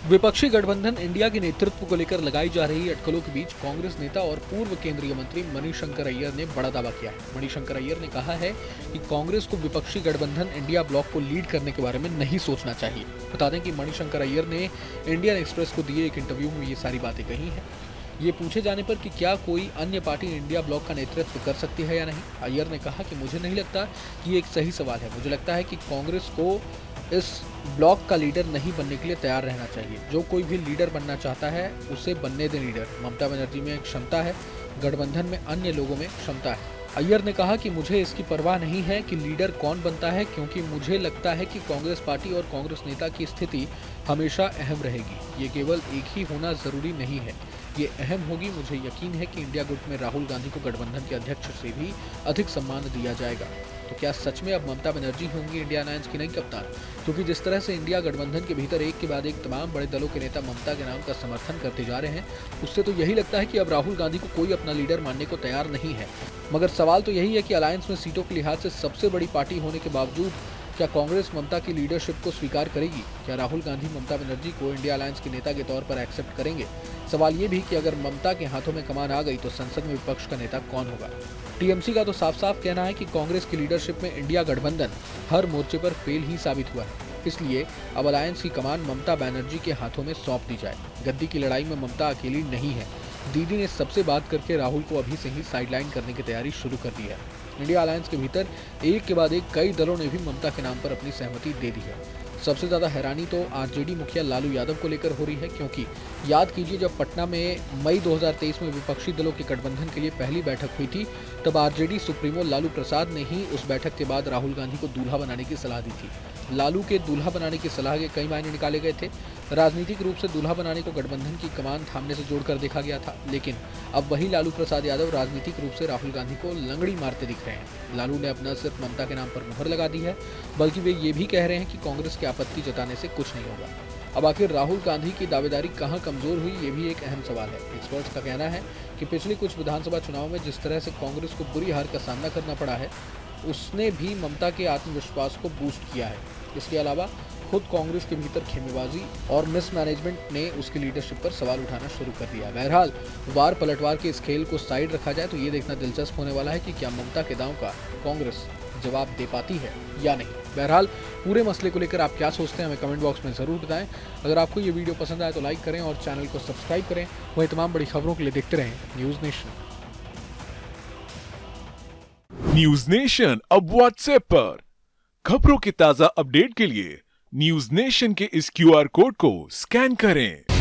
विपक्षी गठबंधन इंडिया के नेतृत्व को लेकर लगाई जा रही अटकलों के बीच कांग्रेस नेता और पूर्व केंद्रीय मंत्री मणिशंकर अय्यर ने बड़ा दावा किया है। मणिशंकर अय्यर ने कहा है कि कांग्रेस को विपक्षी गठबंधन इंडिया ब्लॉक को लीड करने के बारे में नहीं सोचना चाहिए। बता दें कि मणिशंकर अय्यर ने इंडियन एक्सप्रेस को दिए एक इंटरव्यू में ये सारी बातें कही हैं। ये पूछे जाने पर कि क्या कोई अन्य पार्टी इंडिया ब्लॉक का नेतृत्व कर सकती है या नहीं, अय्यर ने कहा कि मुझे नहीं लगता कि ये एक सही सवाल है। मुझे लगता है कि कांग्रेस को इस ब्लॉक का लीडर नहीं बनने के लिए तैयार रहना चाहिए। जो कोई भी लीडर बनना चाहता है उसे बनने दें लीडर। ममता बनर्जी में क्षमता है, गठबंधन में अन्य लोगों में क्षमता है। अय्यर ने कहा कि मुझे इसकी परवाह नहीं है कि लीडर कौन बनता है, क्योंकि मुझे लगता है कि कांग्रेस पार्टी और कांग्रेस नेता की स्थिति हमेशा अहम रहेगी। ये केवल एक ही होना जरूरी नहीं है, ये अहम होगी। मुझे यकीन है कि इंडिया गुट में राहुल गांधी को गठबंधन के अध्यक्ष से भी अधिक सम्मान दिया जाएगा। तो क्या सच में अब ममता बनर्जी होंगी इंडिया अलायंस की नई कप्तान? क्योंकि जिस तरह से इंडिया गठबंधन के भीतर एक के बाद एक तमाम बड़े दलों के नेता ममता के नाम का समर्थन करते जा रहे हैं, उससे तो यही लगता है कि अब राहुल गांधी को कोई अपना लीडर मानने को तैयार नहीं है। मगर सवाल तो यही है कि अलायंस में सीटों के लिहाज से सबसे बड़ी पार्टी होने के बावजूद क्या कांग्रेस ममता की लीडरशिप को स्वीकार करेगी? क्या राहुल गांधी ममता बनर्जी को इंडिया अलायंस के नेता के तौर पर एक्सेप्ट करेंगे? सवाल ये भी कि अगर ममता के हाथों में कमान आ गई तो संसद में विपक्ष का नेता कौन होगा? टीएमसी का तो साफ साफ कहना है कि कांग्रेस की लीडरशिप में इंडिया गठबंधन हर मोर्चे पर फेल ही साबित हुआ है। इसलिए अब अलायंस की कमान ममता बनर्जी के हाथों में सौंप दी जाए। गद्दी की लड़ाई में ममता अकेली नहीं है। दीदी ने सबसे बात करके राहुल को अभी से ही साइडलाइन करने की तैयारी शुरू कर दी है। इंडिया अलायंस के भीतर एक के बाद एक कई दलों ने भी ममता के नाम पर अपनी सहमति दे दी है। सबसे ज्यादा हैरानी तो आरजेडी मुखिया लालू यादव को लेकर हो रही है, क्योंकि याद कीजिए जब पटना में मई 2023 में विपक्षी दलों के गठबंधन के लिए पहली बैठक हुई थी, तब आरजेडी सुप्रीमो लालू प्रसाद ने ही उस बैठक के बाद राहुल गांधी को दूल्हा बनाने की सलाह दी थी। लालू के दूल्हा बनाने की सलाह के कई मायने निकाले गए थे। राजनीतिक रूप से दूल्हा बनाने को गठबंधन की कमान थामने से जोड़कर देखा गया था, लेकिन अब वही लालू प्रसाद यादव राजनीतिक रूप से राहुल गांधी को लंगड़ी मारते दिख रहे हैं। लालू ने अपना सिर्फ ममता के नाम पर मुहर लगा दी है, बल्कि वे ये भी कह रहे हैं कि कांग्रेस की आपत्ति जताने से कुछ नहीं होगा। अब आखिर राहुल गांधी की दावेदारी कहां कमजोर हुई, ये भी एक अहम सवाल है। एक्सपर्ट्स का कहना है कि पिछले कुछ विधानसभा चुनाव में जिस तरह से कांग्रेस को बुरी हार का सामना करना पड़ा है, उसने भी ममता के आत्मविश्वास को बूस्ट किया है। इसके अलावा खुद कांग्रेस के भीतर खेमेबाजी और मिसमैनेजमेंट ने उसकी लीडरशिप पर सवाल उठाना शुरू कर दिया। बहरहाल वार पलटवार के इस खेल को साइड रखा जाए तो ये देखना दिलचस्प होने वाला है कि क्या ममता के दांव का कांग्रेस जवाब दे पाती है या नहीं। बहरहाल पूरे मसले को लेकर आप क्या सोचते हैं हमें कमेंट बॉक्स में जरूर बताएं। अगर आपको ये वीडियो पसंद आए तो लाइक करें और चैनल को सब्सक्राइब करें। वही तमाम बड़ी खबरों के लिए देखते रहें न्यूज़ नेशन। न्यूज नेशन अब व्हाट्सएप पर खबरों के ताजा अपडेट के लिए न्यूज नेशन के इस क्यूआर कोड को स्कैन करें।